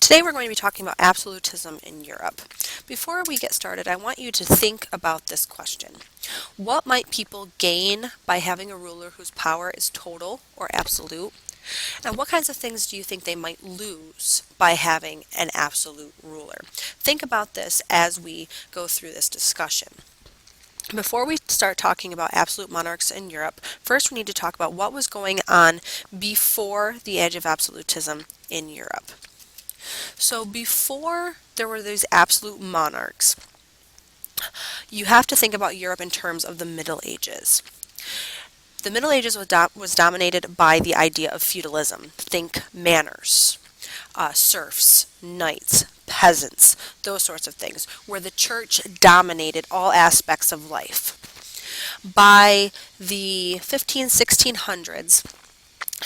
Today we're going to be talking about absolutism in Europe. Before we get started, I want you to think about this question. What might people gain by having a ruler whose power is total or absolute? And what kinds of things do you think they might lose by having an absolute ruler? Think about this as we go through this discussion. Before we start talking about absolute monarchs in Europe, first we need to talk about what was going on before the age of absolutism in Europe. So before there were these absolute monarchs, you have to think about Europe in terms of the Middle Ages. The Middle Ages was dominated by the idea of feudalism. Think manors, serfs, knights, peasants, those sorts of things, where the church dominated all aspects of life. By the 1600s,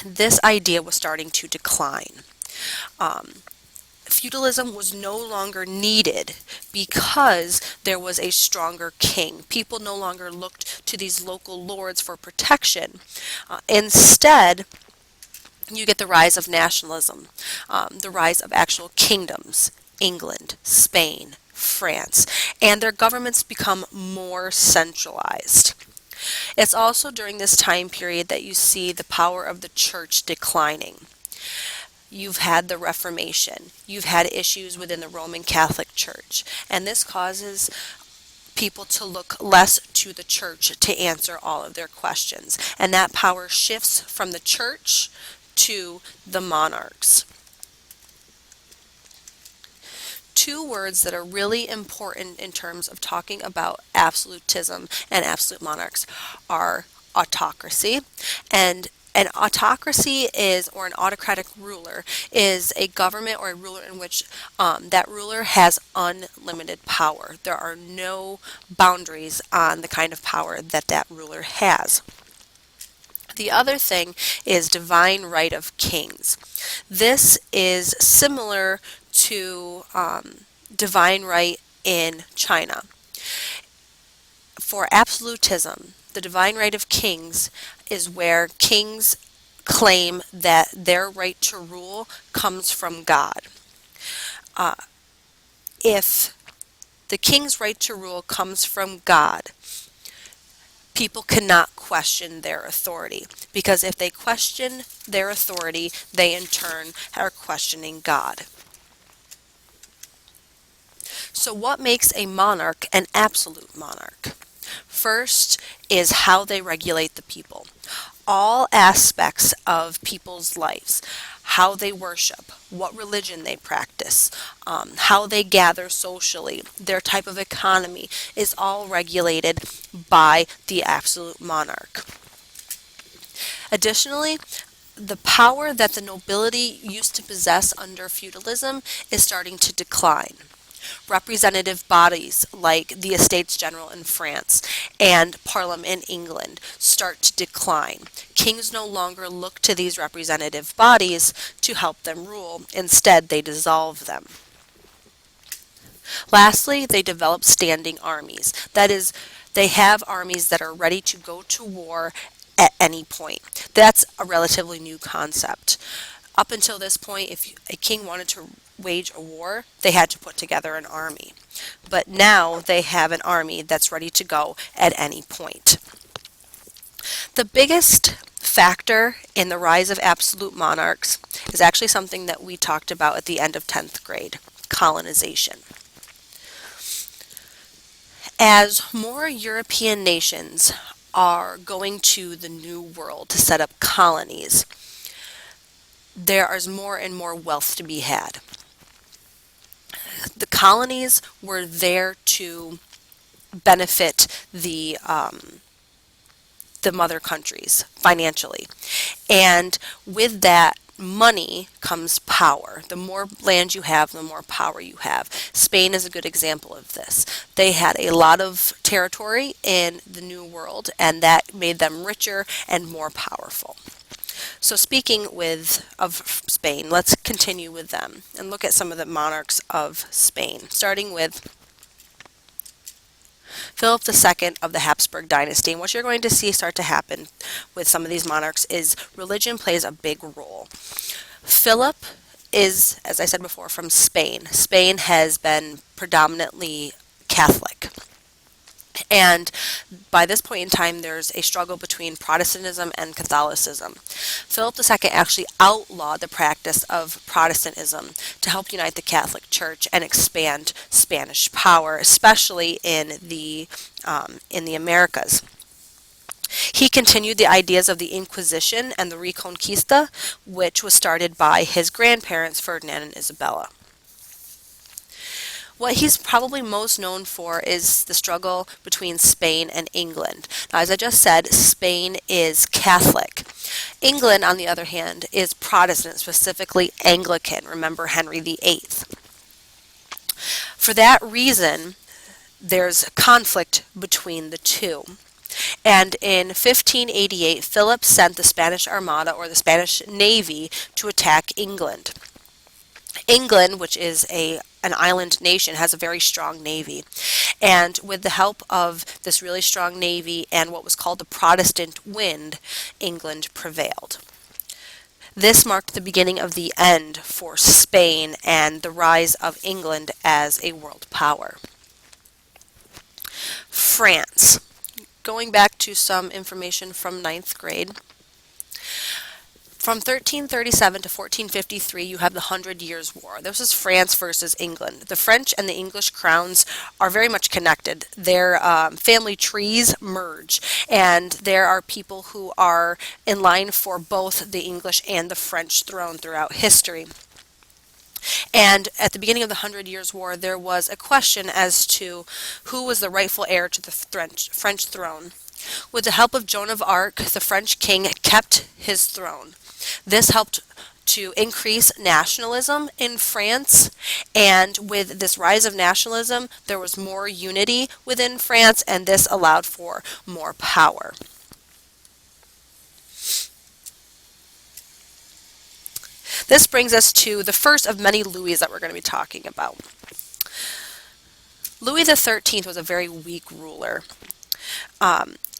this idea was starting to decline. Feudalism was no longer needed because there was a stronger king. People no longer looked to these local lords for protection. Instead, you get the rise of nationalism, the rise of actual kingdoms, England, Spain, France, and their governments become more centralized. It's also during this time period that you see the power of the church declining. You've had the Reformation, you've had issues within the Roman Catholic Church, and this causes people to look less to the church to answer all of their questions, and that power shifts from the church to the monarchs. Two words that are really important in terms of talking about absolutism and absolute monarchs are autocracy. And an autocracy is, or an autocratic ruler, is a government or a ruler in which that ruler has unlimited power. There are no boundaries on the kind of power that that ruler has. The other thing is divine right of kings. This is similar to divine right in China. For absolutism, the divine right of kings is where kings claim that their right to rule comes from God. If the king's right to rule comes from God, people cannot question their authority, because if they question their authority, they in turn are questioning God. So what makes a monarch an absolute monarch? First is how they regulate the people. All aspects of people's lives, how they worship, what religion they practice, how they gather socially, their type of economy is all regulated by the absolute monarch. Additionally, the power that the nobility used to possess under feudalism is starting to decline. Representative bodies like the Estates General in France and Parliament in England start to decline. Kings no longer look to these representative bodies to help them rule. Instead, they dissolve them. Lastly, they develop standing armies. That is, they have armies that are ready to go to war at any point. That's a relatively new concept. Up until this point, if a king wanted to wage a war, they had to put together an army. But now they have an army that's ready to go at any point. The biggest factor in the rise of absolute monarchs is actually something that we talked about at the end of 10th grade, colonization. As more European nations are going to the New World to set up colonies, there is more and more wealth to be had. The colonies were there to benefit the mother countries financially. And with that money comes power. The more land you have, the more power you have. Spain is a good example of this. They had a lot of territory in the New World, and that made them richer and more powerful. So speaking of Spain, let's continue with them and look at some of the monarchs of Spain, starting with Philip II of the Hapsburg Dynasty. And what you're going to see start to happen with some of these monarchs is religion plays a big role. Philip is, as I said before, from Spain. Spain has been predominantly Catholic. And by this point in time, there's a struggle between Protestantism and Catholicism. Philip II actually outlawed the practice of Protestantism to help unite the Catholic Church and expand Spanish power, especially in the Americas. He continued the ideas of the Inquisition and the Reconquista, which was started by his grandparents, Ferdinand and Isabella. What he's probably most known for is the struggle between Spain and England. Now, as I just said, Spain is Catholic. England, on the other hand, is Protestant, specifically Anglican. Remember Henry VIII. For that reason, there's conflict between the two. And in 1588, Philip sent the Spanish Armada, or the Spanish Navy, to attack England. England, which is an island nation, has a very strong navy. And with the help of this really strong navy and what was called the Protestant wind, England prevailed. This marked the beginning of the end for Spain and the rise of England as a world power. France. Going back to some information from ninth grade. From 1337 to 1453, you have the 100 Years' War. This is France versus England. The French and the English crowns are very much connected. Their family trees merge, and there are people who are in line for both the English and the French throne throughout history. And at the beginning of the 100 Years' War, there was a question as to who was the rightful heir to the French throne. With the help of Joan of Arc, the French king kept his throne. This helped to increase nationalism in France, and with this rise of nationalism, there was more unity within France, and this allowed for more power. This brings us to the first of many Louis that we're going to be talking about. Louis XIII was a very weak ruler.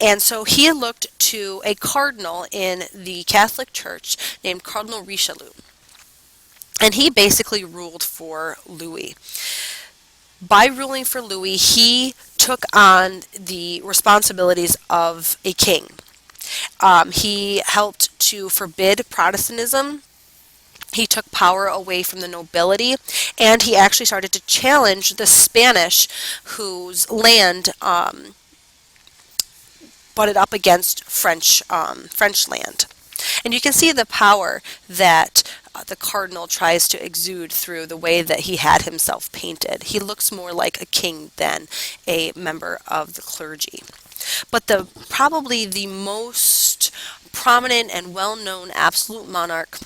And so he looked to a cardinal in the Catholic Church named Cardinal Richelieu. And he basically ruled for Louis. By ruling for Louis, he took on the responsibilities of a king. He helped to forbid Protestantism. He took power away from the nobility, and he actually started to challenge the Spanish, whose land butted up against French land. And you can see the power that the cardinal tries to exude through the way that he had himself painted. He looks more like a king than a member of the clergy. But probably the most prominent and well-known absolute monarch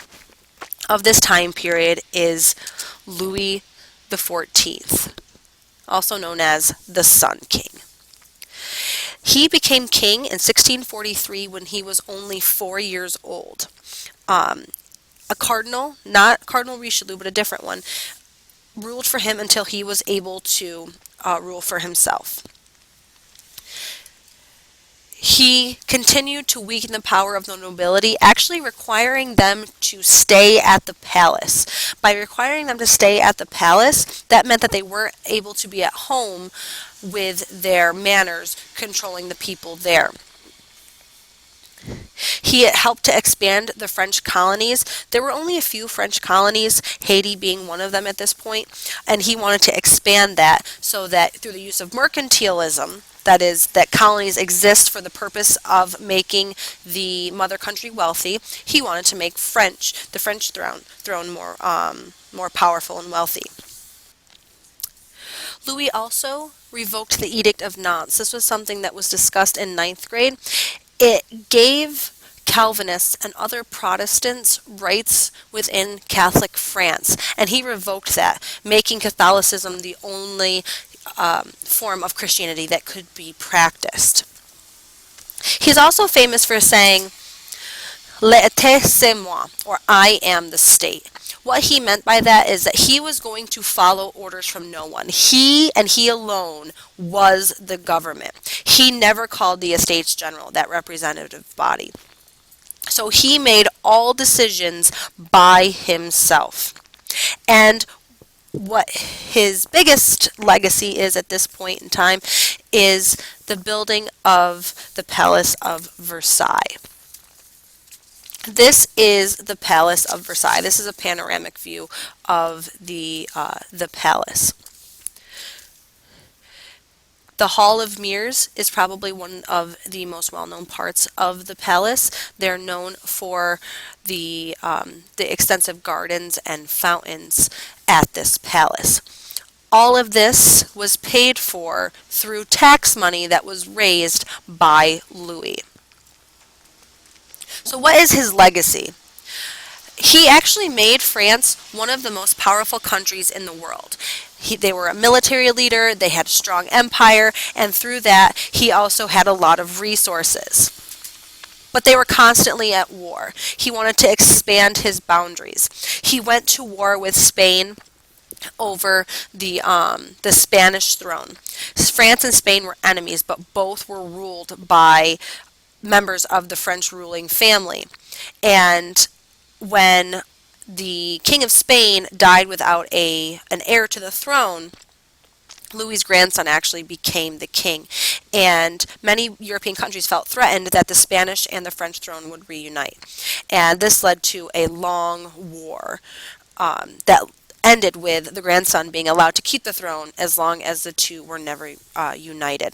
of this time period is Louis XIV, also known as the Sun King. He became king in 1643 when he was only 4 years old. A cardinal, not Cardinal Richelieu, but a different one, ruled for him until he was able to rule for himself. He continued to weaken the power of the nobility, actually requiring them to stay at the palace. By requiring them to stay at the palace, that meant that they weren't able to be at home with their manners controlling the people there. He helped to expand the French colonies. There were only a few French colonies, Haiti being one of them at this point, and he wanted to expand that so that through the use of mercantilism, that is, that colonies exist for the purpose of making the mother country wealthy, he wanted to make the French throne more powerful and wealthy. Louis also revoked the Edict of Nantes. This was something that was discussed in ninth grade. It gave Calvinists and other Protestants rights within Catholic France, and he revoked that, making Catholicism the only form of Christianity that could be practiced. He's also famous for saying, "L'État c'est moi," or "I am the state." What he meant by that is that he was going to follow orders from no one. He and he alone was the government. He never called the Estates General, that representative body. So he made all decisions by himself. And what his biggest legacy is at this point in time is the building of the Palace of Versailles. This is the Palace of Versailles. This is a panoramic view of the palace. The Hall of Mirrors is probably one of the most well-known parts of the palace. They're known for the extensive gardens and fountains at this palace. All of this was paid for through tax money that was raised by Louis. So what is his legacy? He actually made France one of the most powerful countries in the world. They were a military leader, they had a strong empire, and through that he also had a lot of resources. But they were constantly at war. He wanted to expand his boundaries. He went to war with Spain over the Spanish throne. France and Spain were enemies, but both were ruled by members of the French ruling family. And when the King of Spain died without an heir to the throne, Louis's grandson actually became the king. And many European countries felt threatened that the Spanish and the French throne would reunite. And this led to a long war that ended with the grandson being allowed to keep the throne as long as the two were never united.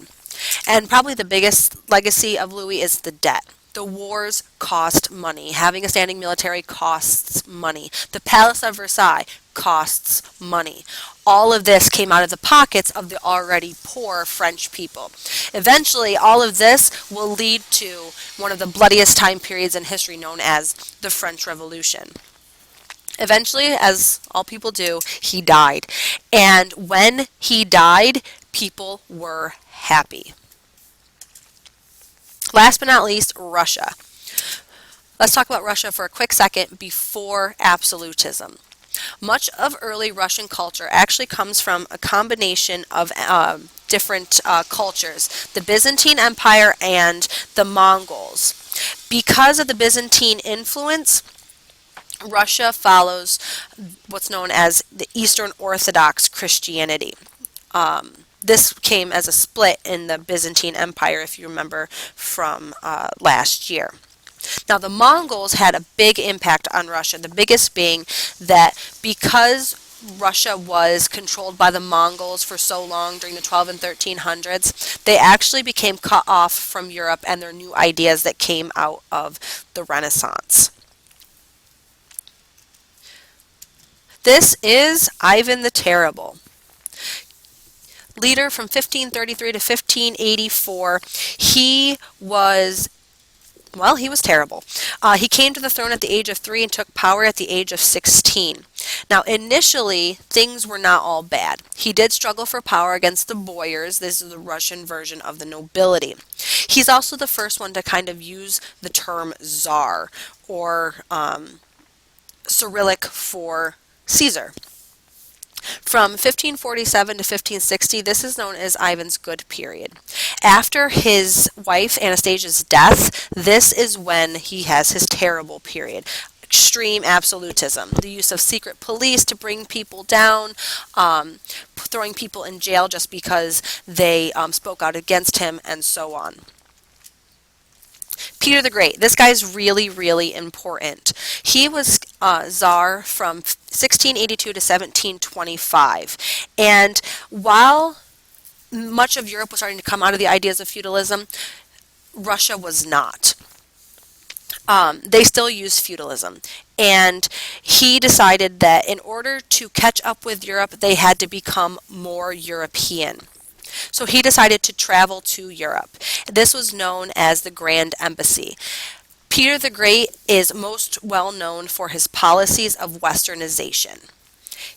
And probably the biggest legacy of Louis is the debt. The wars cost money. Having a standing military costs money. The Palace of Versailles costs money. All of this came out of the pockets of the already poor French people. Eventually, all of this will lead to one of the bloodiest time periods in history known as the French Revolution. Eventually, as all people do, he died. And when he died, people were happy. Last but not least, Russia. Let's talk about Russia for a quick second before absolutism. Much of early Russian culture actually comes from a combination of different cultures, the Byzantine Empire and the Mongols. Because of the Byzantine influence, Russia follows what's known as the Eastern Orthodox Christianity. This came as a split in the Byzantine Empire, if you remember from last year. Now, the Mongols had a big impact on Russia, the biggest being that because Russia was controlled by the Mongols for so long during the 12 and 1300s, they actually became cut off from Europe and their new ideas that came out of the Renaissance. This is Ivan the Terrible. Leader from 1533 to 1584. He was terrible. He came to the throne at the age of 3 and took power at the age of 16. Now, initially, things were not all bad. He did struggle for power against the boyars. This is the Russian version of the nobility. He's also the first one to kind of use the term Tsar, or Cyrillic for Caesar. From 1547 to 1560, this is known as Ivan's good period. After his wife Anastasia's death, this is when he has his terrible period. Extreme absolutism, the use of secret police to bring people down, throwing people in jail just because they spoke out against him, and so on. Peter the Great. This guy's really, really important. He was Tsar from 1682 to 1725. And while much of Europe was starting to come out of the ideas of feudalism, Russia was not. They still used feudalism. And he decided that in order to catch up with Europe, they had to become more European. So he decided to travel to Europe. This was known as the Grand Embassy. Peter the Great is most well known for his policies of westernization.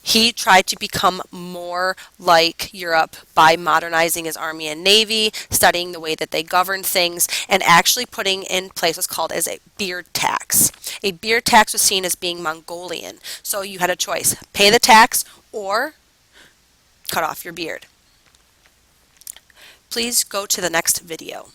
He tried to become more like Europe by modernizing his army and navy, studying the way that they governed things, and actually putting in place what's called as a beard tax. A beard tax was seen as being Mongolian. So you had a choice: pay the tax or cut off your beard. Please go to the next video.